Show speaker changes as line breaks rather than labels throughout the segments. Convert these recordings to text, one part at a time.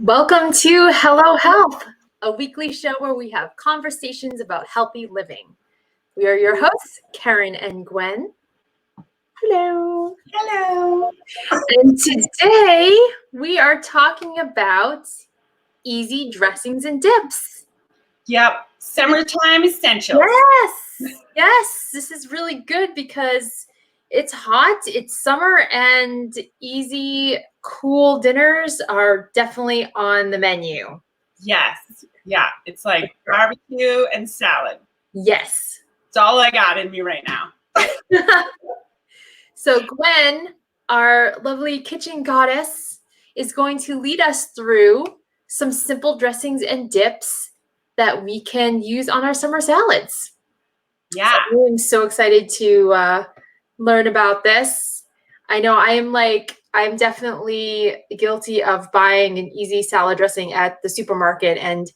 Welcome to Hello Health, a weekly show where we have conversations about healthy living. We are your hosts, Keryn and Gwen. Hello.
Hello.
And today we are talking about easy dressings and dips.
Yep. Summertime essentials.
Yes. This is really good because it's hot, it's summer, and easy, cool dinners are definitely on the menu.
Yes. Yeah. It's like barbecue and salad.
Yes.
It's all I got in me right now.
So Gwen, our lovely kitchen goddess, is going to lead us through some simple dressings and dips that we can use on our summer salads.
Yeah.
So I'm so excited to learn about this. I know I'm definitely guilty of buying an easy salad dressing at the supermarket. And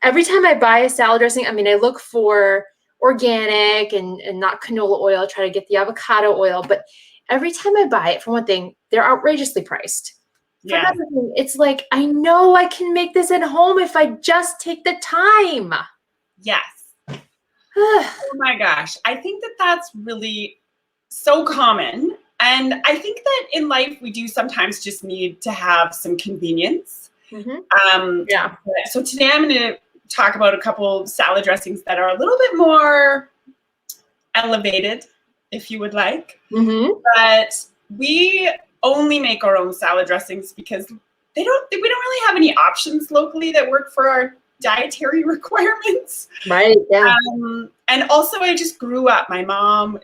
every time I buy a salad dressing, I look for organic and not canola oil, try to get the avocado oil. But every time I buy it, for one thing, they're outrageously priced. For another thing, it's like, I know I can make this at home if I just take the time.
Yes. Oh my gosh. I think that that's really so common. And I think that in life, we do sometimes just need to have some convenience.
Mm-hmm.
So today I'm going to talk about a couple salad dressings that are a little bit more elevated, if you would like.
Mm-hmm.
But we only make our own salad dressings because we don't really have any options locally that work for our dietary requirements.
Right. Yeah.
And also I just grew up. My mom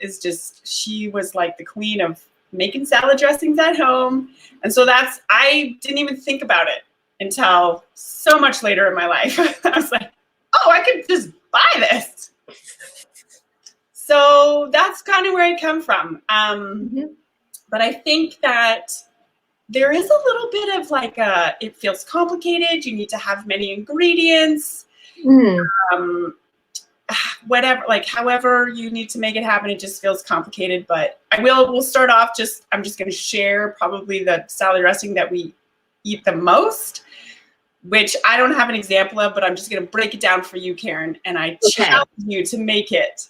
she was like the queen of making salad dressings at home. And so I didn't even think about it until so much later in my life. I was like, oh, I could just buy this. So that's kind of where I come from. But I think that there is a little bit of it feels complicated. You need to have many ingredients. However you need to make it happen, it just feels complicated. But we'll start off I'm just going to share probably the salad dressing that we eat the most, which I don't have an example of, but I'm just going to break it down for you, Keryn, and I challenge you to make it.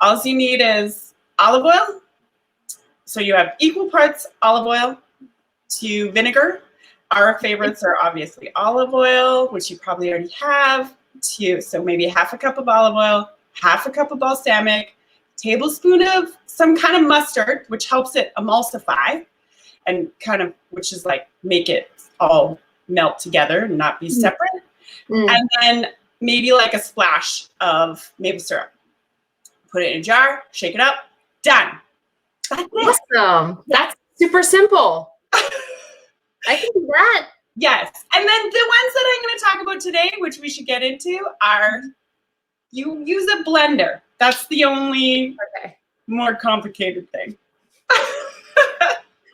All you need is olive oil. So you have equal parts olive oil to vinegar. Our favorites are obviously olive oil, which you probably already have, so maybe half a cup of olive oil, half a cup of balsamic, tablespoon of some kind of mustard, which helps it emulsify and which is like make it all melt together and not be separate. And then maybe like a splash of maple syrup. Put it in a jar, shake it up, done.
That's awesome. That's super simple. I can do that.
Yes. And then the ones that I'm going to talk about today, which we should get into, are you use a blender. That's the only more complicated thing.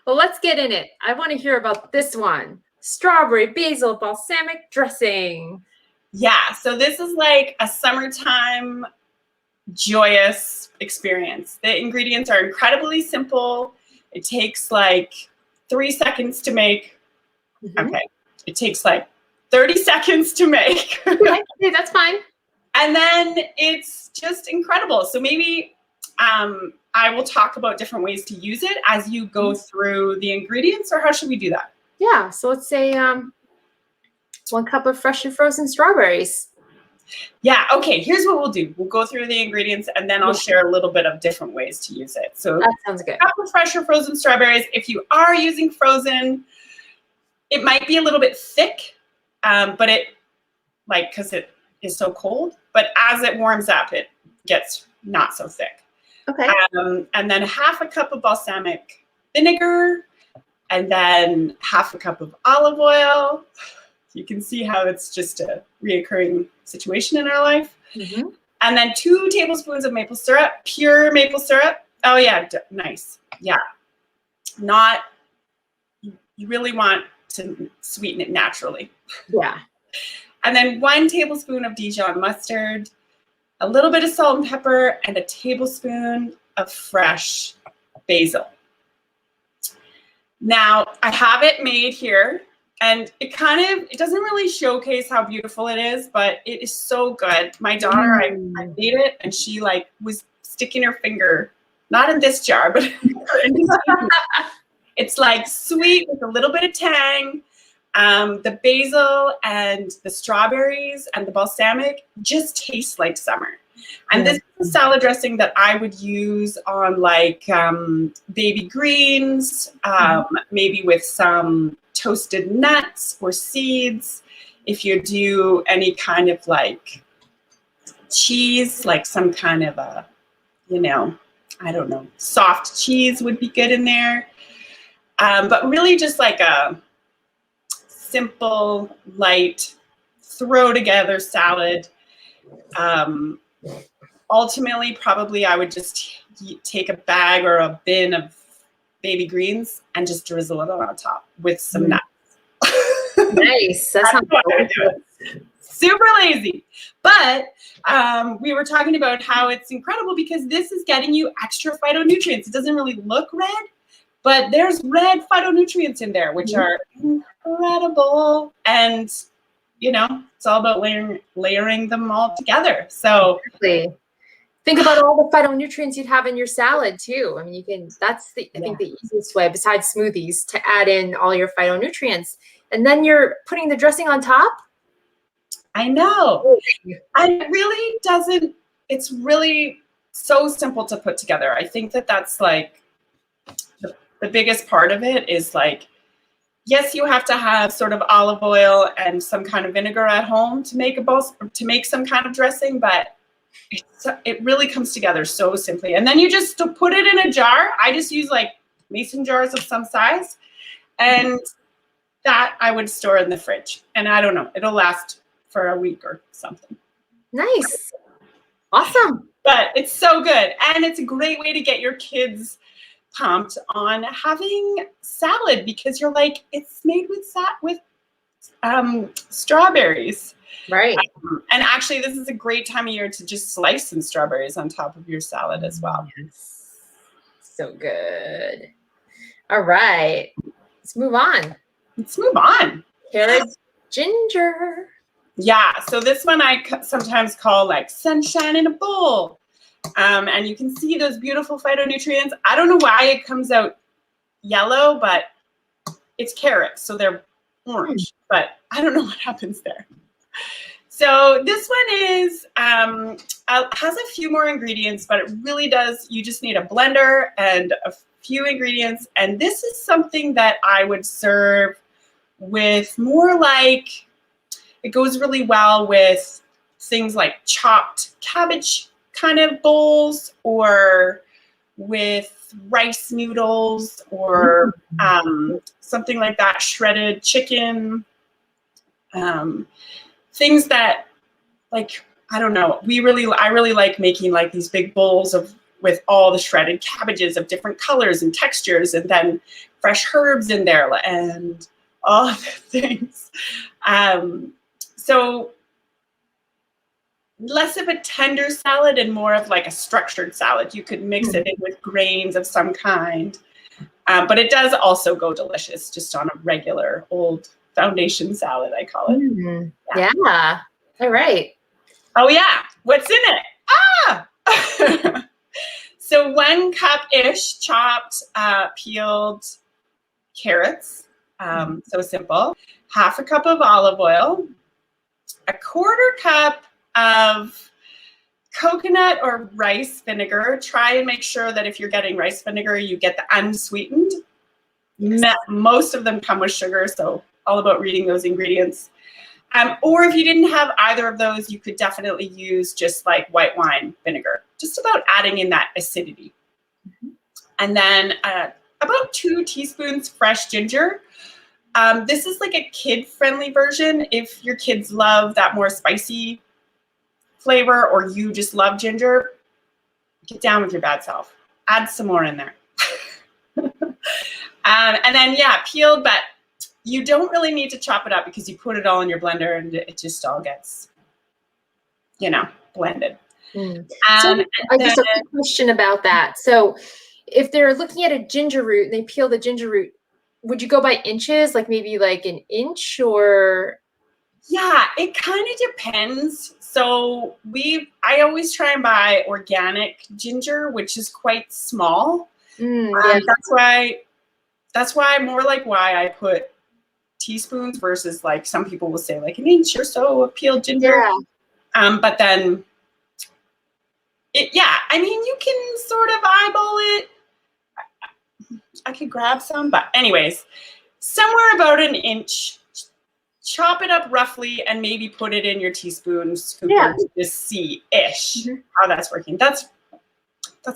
Well, let's get in it. I want to hear about this one. Strawberry basil balsamic dressing.
Yeah. So this is like a summertime joyous experience. The ingredients are incredibly simple. It takes like 3 seconds to make. Okay. It takes like 30 seconds to make.
Okay, that's fine.
And then it's just incredible. So maybe I will talk about different ways to use it as you go through the ingredients, or how should we do that?
Yeah. So let's say 1 cup of fresh and frozen strawberries.
Yeah. Okay. Here's what we'll do. We'll go through the ingredients and then I'll share a little bit of different ways to use it. So
that sounds good.
1 cup of fresh or frozen strawberries. If you are using frozen, it might be a little bit thick, but because it is so cold, but as it warms up, it gets not so thick.
Okay.
And then half a cup of balsamic vinegar, and then half a cup of olive oil. You can see how it's just a reoccurring situation in our life. And then 2 tablespoons of maple syrup, pure maple syrup. Oh yeah, nice. Yeah. You really want to sweeten it naturally.
Yeah.
And then 1 tablespoon of Dijon mustard, a little bit of salt and pepper, and a tablespoon of fresh basil. Now, I have it made here And it doesn't really showcase how beautiful it is, but it is so good. My daughter, I made it, and she like was sticking her finger, not in this jar, but it's like sweet with a little bit of tang. The basil and the strawberries and the balsamic just taste like summer. And this is a salad dressing that I would use on like baby greens, maybe with some toasted nuts or seeds. If you do any kind of like cheese, like some kind of a, I don't know, soft cheese would be good in there. But really just like a simple, light, throw together salad. Ultimately, probably I would just take a bag or a bin of baby greens and just drizzle it on top with some nuts.
Nice. That's how
I would do it. Super lazy. But we were talking about how it's incredible because this is getting you extra phytonutrients. It doesn't really look red, but there's red phytonutrients in there, which are incredible. And, it's all about layering them all together. So
think about all the phytonutrients you'd have in your salad too. I mean, that's I think the easiest way besides smoothies to add in all your phytonutrients. And then you're putting the dressing on top.
I know. It's really so simple to put together. I think that's like the biggest part of it is like, yes, you have to have sort of olive oil and some kind of vinegar at home to make some kind of dressing, but it really comes together so simply. And then you just put it in a jar. I just use like mason jars of some size, and that I would store in the fridge. And I don't know, it'll last for a week or something.
Nice. Awesome.
But it's so good. And it's a great way to get your kids pumped on having salad because you're like, it's made with strawberries.
Right.
And actually, this is a great time of year to just slice some strawberries on top of your salad as well.
Yes. So good. All right. Let's move on. Carrots, ginger.
Yeah. So this one I sometimes call like sunshine in a bowl. And you can see those beautiful phytonutrients. I don't know why it comes out yellow, but it's carrots, so they're orange. But I don't know what happens there. So this one is has a few more ingredients, but it really does. You just need a blender and a few ingredients. And this is something that I would serve with more like, it goes really well with things like chopped cabbage kind of bowls or with rice noodles or something like that, shredded chicken. Things that, like, I don't know, I really like making like these big bowls with all the shredded cabbages of different colors and textures, and then fresh herbs in there and all of the things. So less of a tender salad and more of like a structured salad. You could mix it in with grains of some kind, but it does also go delicious just on a regular old foundation salad, I call it.
Yeah. All right.
Oh yeah. What's in it? So 1 cup-ish chopped, peeled carrots. So simple. 1/2 cup of olive oil. 1/4 cup of coconut or rice vinegar. Try and make sure that if you're getting rice vinegar, you get the unsweetened. Yes. Most of them come with sugar, so all about reading those ingredients. Or if you didn't have either of those, you could definitely use just like white wine vinegar, just about adding in that acidity. And then about 2 teaspoons fresh ginger. This is like a kid-friendly version. If your kids love that more spicy flavor or you just love ginger, get down with your bad self. Add some more in there. And then, yeah, peeled, but you don't really need to chop it up because you put it all in your blender and it just all gets, blended.
So I just have a quick question about that. So if they're looking at a ginger root and they peel the ginger root, would you go by inches, like maybe like an inch or?
Yeah, it kind of depends. So I always try and buy organic ginger, which is quite small.
Yeah.
That's why more like why I put teaspoons versus like some people will say like an inch or so of peeled ginger.
Yeah.
But then yeah, I mean, you can sort of eyeball it. I could grab some, but anyways, somewhere about an inch. Chop it up roughly and maybe put it in your teaspoon scooper to just see-ish how that's working. That's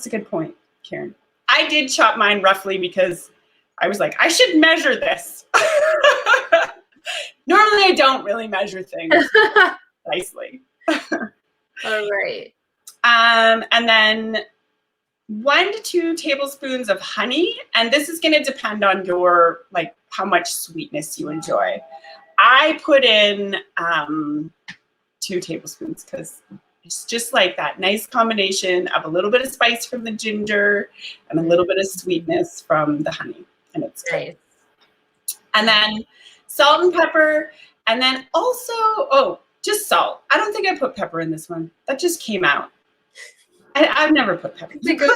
a good point, Karen. I did chop mine roughly because I was like, I should measure this. Normally, I don't really measure things nicely.
All right.
And then 1 to 2 tablespoons of honey, and this is going to depend on your like how much sweetness you enjoy. I put in 2 tablespoons because it's just like that nice combination of a little bit of spice from the ginger and a little bit of sweetness from the honey, and it's great. And then salt and pepper, and then also just salt. I don't think I put pepper in this one. That just came out. I've never put pepper. You could.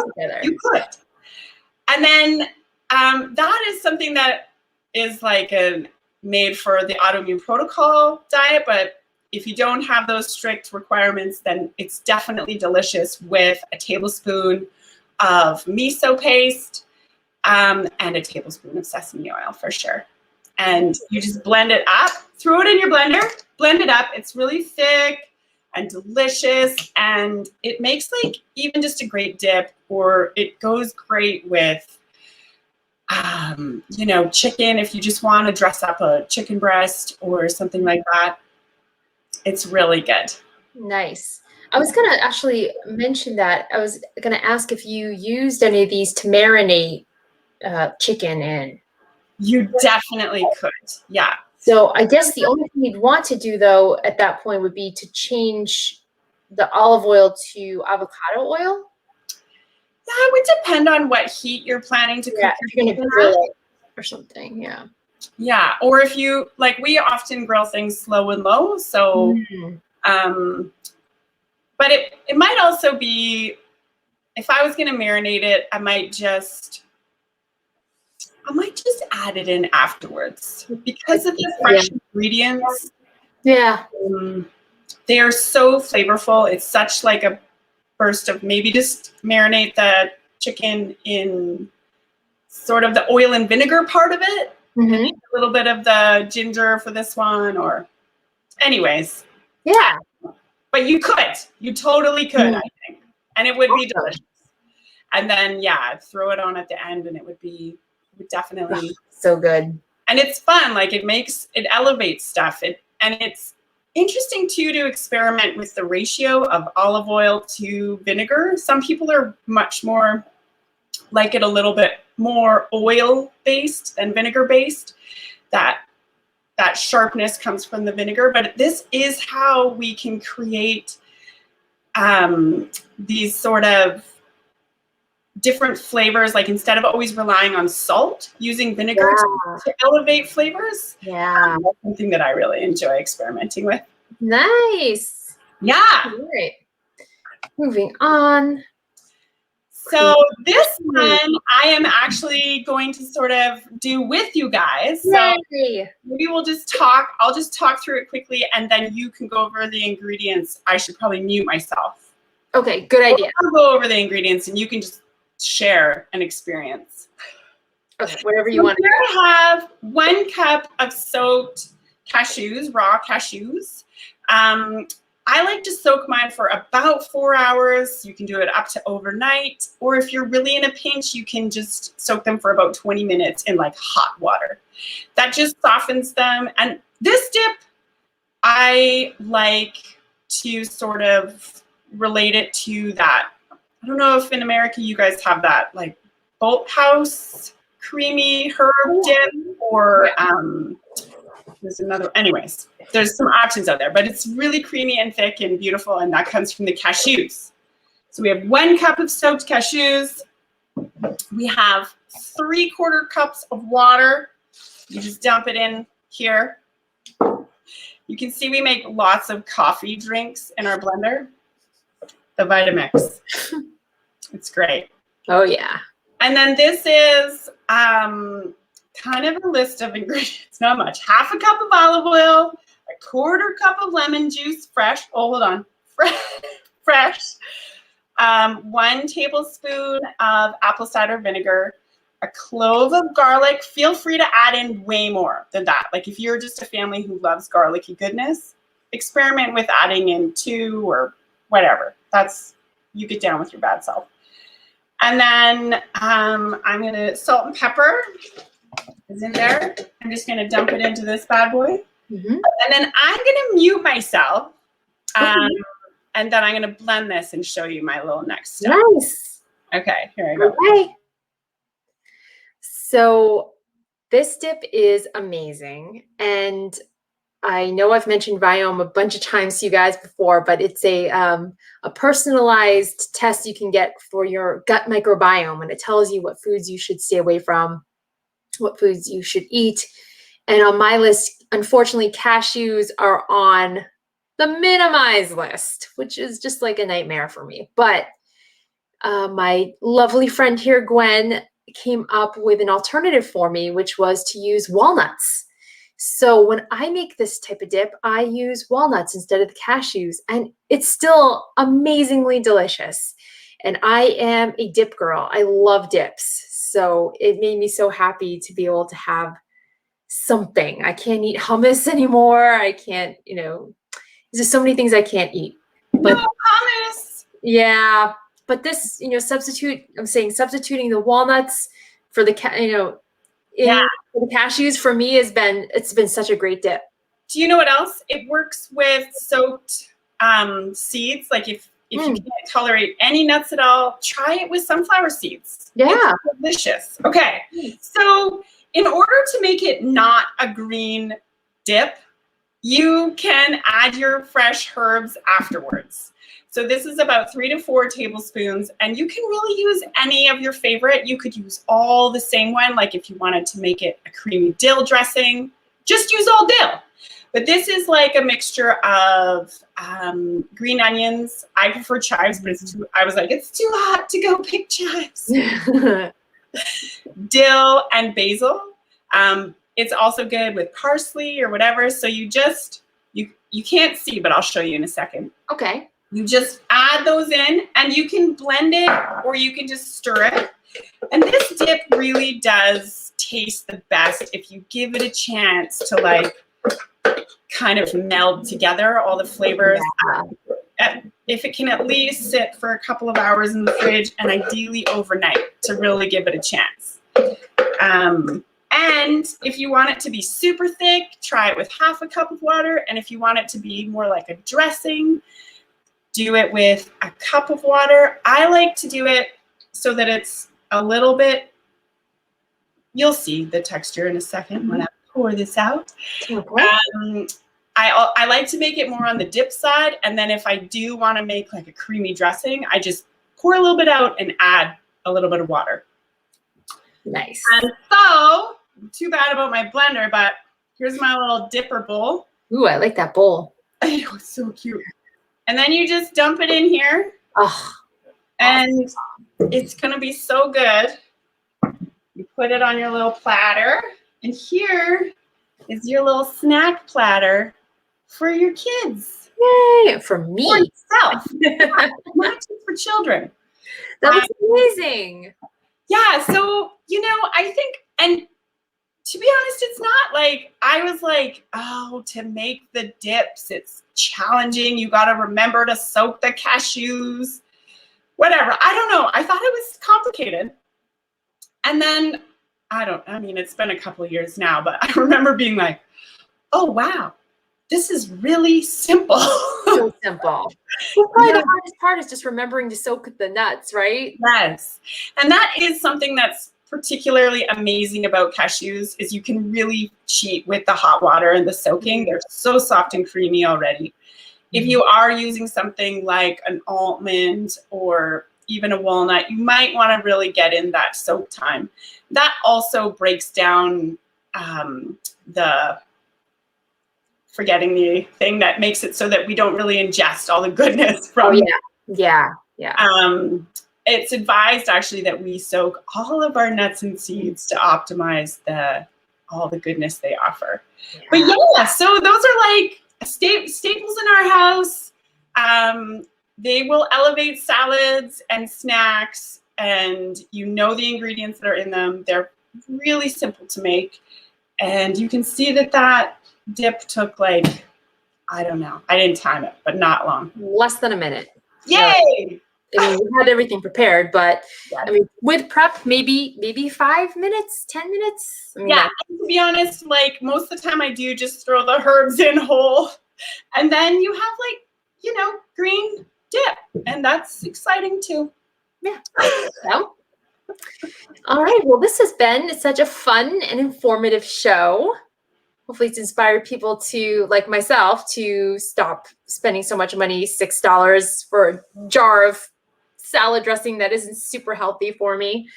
And then that is something that is like made for the autoimmune protocol diet, but if you don't have those strict requirements, then it's definitely delicious with a tablespoon of miso paste and a tablespoon of sesame oil for sure. And you just blend it up, throw it in your blender, blend it up. It's really thick and delicious, and it makes like even just a great dip, or it goes great with chicken, if you just want to dress up a chicken breast or something like that. It's really good.
Nice. I was going to actually mention that. I was going to ask if you used any of these to marinate chicken in.
You definitely could. Yeah.
So I guess the only thing you'd want to do, though, at that point would be to change the olive oil to avocado oil.
That would depend on what heat you're planning to cook.
Yeah, if you're going to grill it or something, yeah.
Yeah, or if you, like, we often grill things slow and low, so, but it might also be, if I was going to marinate it, I might just add it in afterwards because of the fresh ingredients.
Yeah.
They are so flavorful. It's such like a burst of, maybe just marinate the chicken in sort of the oil and vinegar part of it. A little bit of the ginger for this one, or anyways.
Yeah.
But you totally could, I think. And it would be delicious. And then, throw it on at the end and it would definitely.
So good.
And it's fun. Like it elevates stuff. And it's interesting too, to experiment with the ratio of olive oil to vinegar. Some people are much more like it a little bit more oil based than vinegar based. That sharpness comes from the vinegar, but this is how we can create these sort of different flavors. Like instead of always relying on salt, using vinegar to elevate flavors.
Yeah.
That's something that I really enjoy experimenting with.
Nice.
Yeah.
Great. Moving on.
So this one I am actually going to sort of do with you guys. So maybe I'll just talk through it quickly and then you can go over the ingredients. I should probably mute myself.
Okay, good idea.
I'll go over the ingredients and you can just share an experience.
Okay, whatever you want.
I have 1 cup of soaked cashews, raw cashews. I like to soak mine for about 4 hours. You can do it up to overnight, or if you're really in a pinch, you can just soak them for about 20 minutes in like hot water. That just softens them. And this dip, I like to sort of relate it to that. I don't know if in America you guys have that like Bolt House creamy herb dip, or there's another, anyways, there's some options out there, but it's really creamy and thick and beautiful, and that comes from the cashews. So we have 1 cup of soaked cashews. We have 3/4 cups of water. You just dump it in here. You can see we make lots of coffee drinks in our blender. The Vitamix. It's great.
Oh, yeah.
And then this is kind of a list of ingredients. Not much. Half a cup of olive oil, a quarter cup of lemon juice, fresh. Oh, hold on. Fresh. 1 tablespoon of apple cider vinegar, a clove of garlic. Feel free to add in way more than that. Like if you're just a family who loves garlicky goodness, experiment with adding in 2 or whatever. You get down with your bad self. And then I'm going to salt and pepper is in there. I'm just going to dump it into this bad boy. Mm-hmm. And then I'm going to mute myself. And then I'm going to blend this and show you my little next step.
Nice.
Okay, here I go.
Okay. So this dip is amazing. And I know I've mentioned Viome a bunch of times to you guys before, but it's a personalized test you can get for your gut microbiome, and it tells you what foods you should stay away from, what foods you should eat. And on my list, unfortunately, cashews are on the minimize list, which is just like a nightmare for me. But my lovely friend here, Gwen, came up with an alternative for me, which was to use walnuts. So when I make this type of dip, I use walnuts instead of the cashews, and it's still amazingly delicious. And I am a dip girl. I love dips. So it made me so happy to be able to have something. I can't eat hummus anymore. I can't, there's just so many things I can't eat. But,
no hummus.
Yeah. But this, substituting the walnuts for the, for the cashews for me it's been such a great dip.
Do you know what else? It works with soaked seeds. Like if you can't tolerate any nuts at all, try it with sunflower seeds.
Yeah.
It's delicious. Okay. So in order to make it not a green dip, you can add your fresh herbs afterwards. So this is about 3 to 4 tablespoons, and you can really use any of your favorite. You could use all the same one, like if you wanted to make it a creamy dill dressing, just use all dill. But this is like a mixture of green onions. I prefer chives, but I was like, it's too hot to go pick chives. Dill and basil. It's also good with parsley or whatever. So you can't see, but I'll show you in a second.
Okay.
You just add those in, and you can blend it or you can just stir it. And this dip really does taste the best if you give it a chance to like kind of meld together all the flavors. Yeah. If it can at least sit for a couple of hours in the fridge, and ideally overnight to really give it a chance. And if you want it to be super thick, try it with half a cup of water. And if you want it to be more like a dressing, do it with a cup of water. I like to do it so that it's a little bit, you'll see the texture in a second when I pour this out. Okay. I like to make it more on the dip side. And then if I do want to make like a creamy dressing, I just pour a little bit out and add a little bit of water.
Nice.
And so, too bad about my blender, but here's my little dipper bowl.
Ooh, I like that bowl.
I know, it's so cute. And then you just dump it in here.
Oh,
and it's going to be so good. You put it on your little platter. And here is your little snack platter for your kids.
Yay, for me.
For yourself. Not just for children.
That was amazing.
Yeah, so, I think, and to be honest, it's not like, I was like, oh, to make the dips, it's challenging. You got to remember to soak the cashews, whatever. I don't know. I thought it was complicated. And then, it's been a couple of years now, but I remember being like, oh, wow, this is really simple.
So simple. Well, probably the hardest part is just remembering to soak the nuts, right?
Yes. And that is something that's particularly amazing about cashews is you can really cheat with the hot water and the soaking. They're so soft and creamy already. If you are using something like an almond or even a walnut, you might want to really get in that soak time. That also breaks down the forgetting the thing that makes it so that we don't really ingest all the goodness from.
Oh yeah.
It's advised actually that we soak all of our nuts and seeds to optimize all the goodness they offer.
Yeah.
But yeah, so those are like staples in our house. They will elevate salads and snacks, and you know the ingredients that are in them. They're really simple to make, and you can see that dip took like, I don't know, I didn't time it, but not long.
Less than a minute.
Yay!
I mean, we had everything prepared, but
Yes.
I mean, with prep, maybe 5 minutes, 10 minutes. I mean,
Yeah, and to be honest, like most of the time I do just throw the herbs in whole, and then you have like, green dip, and that's exciting too.
Yeah. So, all right. Well, this has been such a fun and informative show. Hopefully it's inspired people to, like myself, to stop spending so much money, $6 for a jar of salad dressing that isn't super healthy for me.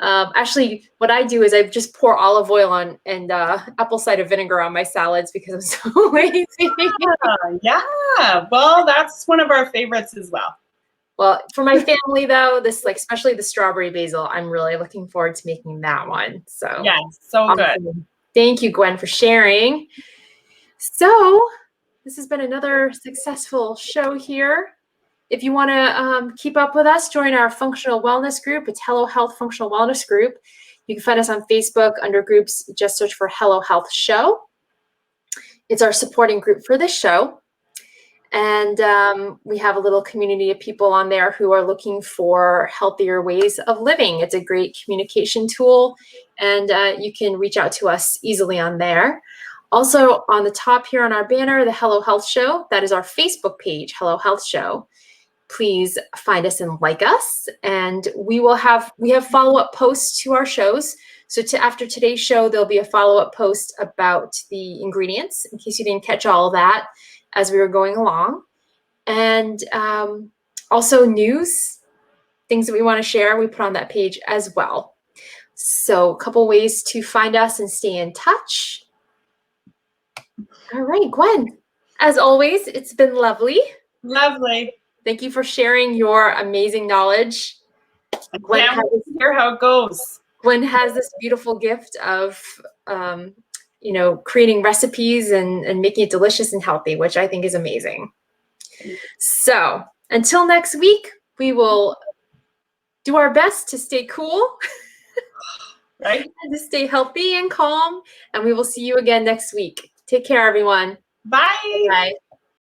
Actually, what I do is I just pour olive oil on and apple cider vinegar on my salads because I'm so lazy.
Yeah. Well, that's one of our favorites as well.
Well, for my family though, this especially the strawberry basil, I'm really looking forward to making that one. So
yes, so
awesome.
good.
Thank you, Gwen, for sharing. So this has been another successful show here. If you want to keep up with us, join our functional wellness group. It's Hello Health Functional Wellness Group. You can find us on Facebook under groups. Just search for Hello Health Show. It's our supporting group for this show. And we have a little community of people on there who are looking for healthier ways of living. It's a great communication tool, and you can reach out to us easily on there. Also, on the top here on our banner, the Hello Health Show, that is our Facebook page, Hello Health Show. Please find us and like us, and we have follow-up posts to our shows. So after today's show, there'll be a follow-up post about the ingredients in case you didn't catch all of that as we were going along. And also news, things that we want to share, we put on that page as well. So a couple ways to find us and stay in touch. All right, Gwen, as always, it's been lovely.
Lovely.
Thank you for sharing your amazing knowledge.
I can't wait to hear how it goes.
Gwen has this beautiful gift of creating recipes and making it delicious and healthy, which I think is amazing. So until next week, we will do our best to stay cool,
right?
And to stay healthy and calm. And we will see you again next week. Take care, everyone.
Bye.
Bye.